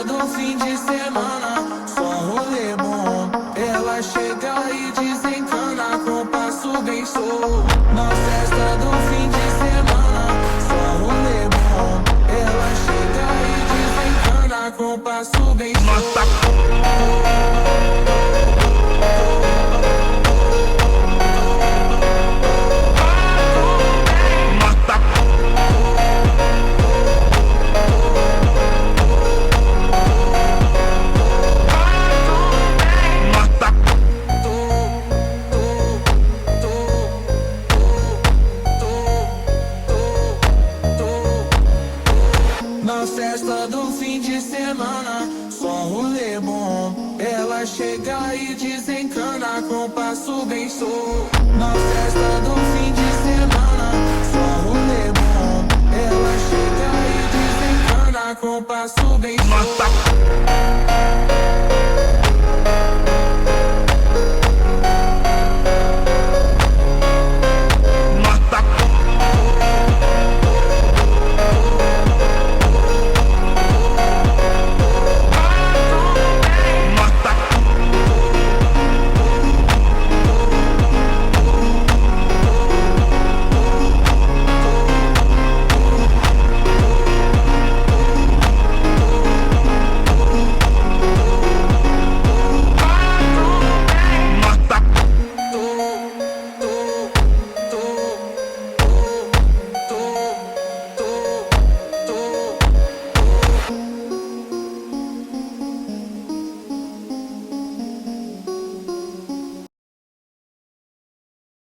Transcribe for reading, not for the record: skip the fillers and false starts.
festa do fim de semana, só rolê bom. Ela chega e desencana com passo bem solto. Na festa do fim de semana, só rolê bom. Ela chega e desencana com passo bem solto. Na festa do fim de semana, só rolê bom. Ela chega e desencana com passo bem solto. Na festa do fim de semana, só rolê bom. Ela chega e desencana com passo bem solto.